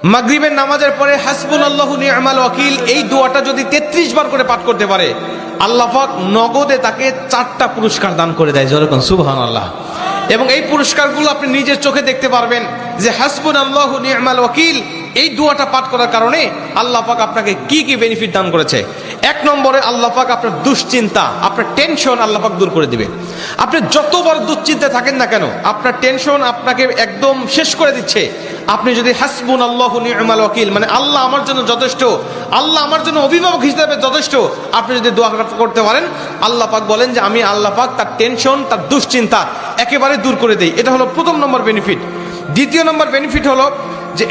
মাগরিবের নামাজের পরে হাসবুনাল্লাহু নি'মাল ওয়াকিল এই দোয়াটা যদি 33 বার করে পাঠ করতে পারে, আল্লাহ পাক নগদে তাকে 4টা পুরস্কার দান করে দেয়। যেরকম সুবহানাল্লাহ। এবং এই পুরস্কারগুলো আপনি নিজের চোখে দেখতে পারবেন যে হাসবুনাল্লাহু নি'মাল ওয়াকিল এই দোয়াটা পাঠ করার কারণে আল্লাহ পাক আপনাকে কি কি বেনিফিট দান করেছে। 1 নম্বরে আল্লাহ পাক আপনার দুশ্চিন্তা, আপনার টেনশন আল্লাহ পাক দূর করে দিবে। আপনি যত বড় দুশ্চিন্তায় থাকেন না কেন, আপনার টেনশন আপনাকে একদম শেষ করে দিচ্ছে। আপনি যদি হাসবুনাল্লাহু নি'মাল ওয়াকিল মানে আল্লাহ আমার জন্য যথেষ্ট, আল্লাহ আমার জন্য অভিভাবক হিসেবে যথেষ্ট, আপনি যদি দোয়া করতে পারেন, আল্লাহ পাক বলেন যে আমি আল্লাহ পাক তার টেনশন, তার দুশ্চিন্তা একেবারে দূর করে দেই। এটা হলো প্রথম নম্বর বেনিফিট। দ্বিতীয় নম্বর বেনিফিট হলো যে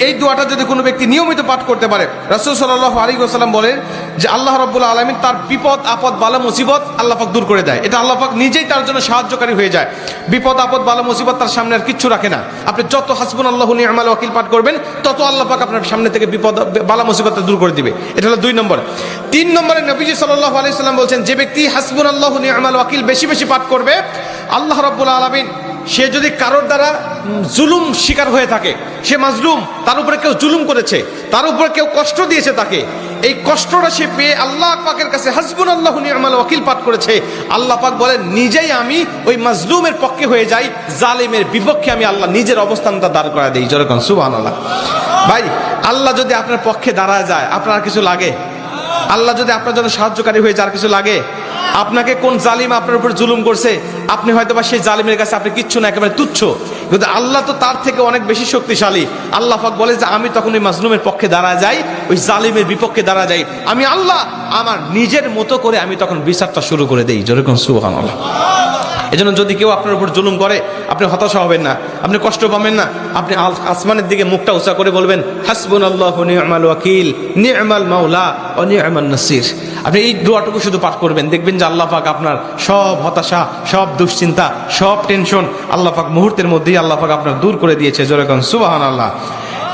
এই দোয়াটা যদি কোনো ব্যক্তি নিয়মিত পাঠ করতে পারে, রাসূল সাল্লাল্লাহু আলাইহি ওয়াসাল্লাম বলেন যে আল্লাহ রাব্বুল আলামিন তার বিপদ আপদ বালা মুসিবত আল্লাহ পাক দূর করে দেয়। এটা আল্লাহ পাক নিজেই তার জন্য সাহায্যকারী হয়ে যায়। বিপদ আপদ বালা মুসিবত তার সামনে আর কিচ্ছু রাখে না। আপনি যত হাসবুনাল্লাহু নি'মাল ওয়াকিল পাঠ করবেন, তত আল্লাহ পাক আপনার সামনে থেকে বিপদ বালা মুসিবতটা দূর করে দিবে। এটা হলো 2 নম্বর। 3 নম্বরে নবীজি সাল্লাল্লাহু আলাইহি ওয়াসাল্লাম বলছেন, যে ব্যক্তি হাসবুনাল্লাহু নি'মাল ওয়াকিল বেশি বেশি পাঠ করবে, আল্লাহ রাব্বুল আলামিন সে যদি কারোর দ্বারা জুলুম শিকার হয়ে থাকে, সে মাজলুম, তার উপরে কেউ জুলুম করেছে, তার উপরে কেউ কষ্ট দিয়েছে, তাকে এই কষ্টটা সে পেয়ে আল্লাহ পাকের কাছে হাসবুনাল্লাহু নি'মাল ওয়াকিল পাঠ করেছে, আল্লাহ পাক বলেন নিজেই আমি ওই মাজলুমের পক্ষে হয়ে যাই, জালিমের বিপক্ষে আমি আল্লাহ নিজের অবস্থানটা দাঁড় করা দেই। যেরকম সুবহানাল্লাহ। ভাই, আল্লাহ যদি আপনার পক্ষে দাঁড়ায় যায়, আপনার আর কিছু লাগে? আল্লাহ যদি আপনার জন্য সাহায্যকারী হয়ে যায়, আর কিছু লাগে? আপনাকে কোন জালিম আপনার উপর জুলুম করছে, আপনি হয়তো বা সেই জালিমের কাছে আপনি কিচ্ছু না, একেবারে তুচ্ছ, কিন্তু আল্লাহ তো তার থেকে অনেক বেশি শক্তিশালী। আল্লাহ পাক বলে যে আমি তখন ওই মাজলুমের পক্ষে দাঁড়া যাই, ওই জালিমের বিপক্ষে দাঁড়া যাই, আমি আল্লাহ আমার নিজের মতো করে আমি তখন বিচারটা শুরু করে দেই। যেরকম সুবহানাল্লাহ। এজন্য যদি কেউ আপনার উপর জুলুম করে, আপনি হতাশা হবেন না, আপনি কষ্ট পাবেন না, আপনি আসমানের দিকে মুখটা উঁচা করে বলবেন হাসবুনাল্লাহু নি'মাল ওয়াকিল নি'মাল মাওলা ওয়া নি'মান নাসির। আপনি এই দোয়াটুকু শুধু পাঠ করবেন, দেখবেন যে আল্লাহ পাক আপনার সব হতাশা, সব দুশ্চিন্তা, সব টেনশন আল্লাহ পাক মুহূর্তের মধ্যেই আল্লাহ পাক আপনার দূর করে দিয়েছে। যেরকম সুবহানাল্লাহ।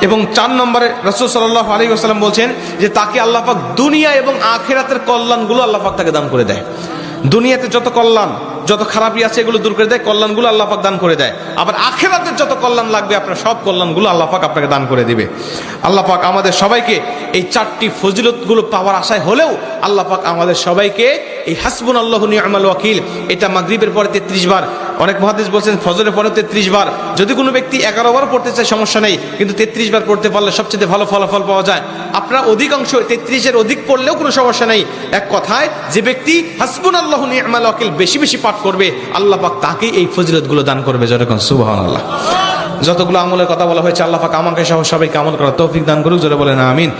এবং 4 নম্বরে রাসূল সাল্লাল্লাহু আলাইহি ওয়াসাল্লাম বলছেন যে তাকে আল্লাহ পাক দুনিয়া এবং আখিরাতের কল্যাণগুলো আল্লাহ পাক তাকে দান করে দেয়। দুনিয়াতে যত কল্যাণ, যত খারাপই আছে এগুলো দূর করে দেয়, কল্যাণগুলো আল্লাহ পাক দান করে দেয়। আবার আখিরাতের যত কল্যাণ লাগবে আপনার সব কল্যাণগুলো আল্লাহ পাক আপনাকে দান করে দিবে। আল্লাহ পাক আমাদের সবাইকে এই 4টি ফজিলতগুলো পাওয়ার আশায় হলেও আল্লাহ পাক আমাদের সবাইকে এই হাসবুনাল্লাহু নি'মাল ওয়াকিল এটা মাগরিবের পরে 33 বার, অনেক মুহাদ্দিস বলছেন ফজরের পরে 33 বার, যদি কোনো ব্যক্তি 11 বার পড়তে চায় সমস্যা নেই, কিন্তু 33 বার পড়তে পারলে সবচেয়ে ভালো ফলাফল পাওয়া যায়। আপনারা অধিকাংশ 33-এর অধিক পড়লেও কোনো সমস্যা নেই। এক কথায় যে ব্যক্তি হাসবুনাল্লাহু নি'মাল ওয়াকিল বেশি বেশি পাঠ করবে, আল্লাহ পাক তাকেই এই ফজিলতগুলো দান করবে। যেরকম সুবহানাল্লাহ। যতগুলো আমলের কথা বলা হয়েছে, আল্লাহ পাক আমাকে সহ সবাইকে আমল করার তৌফিক দান করুক। জোরে বলেন আমিন।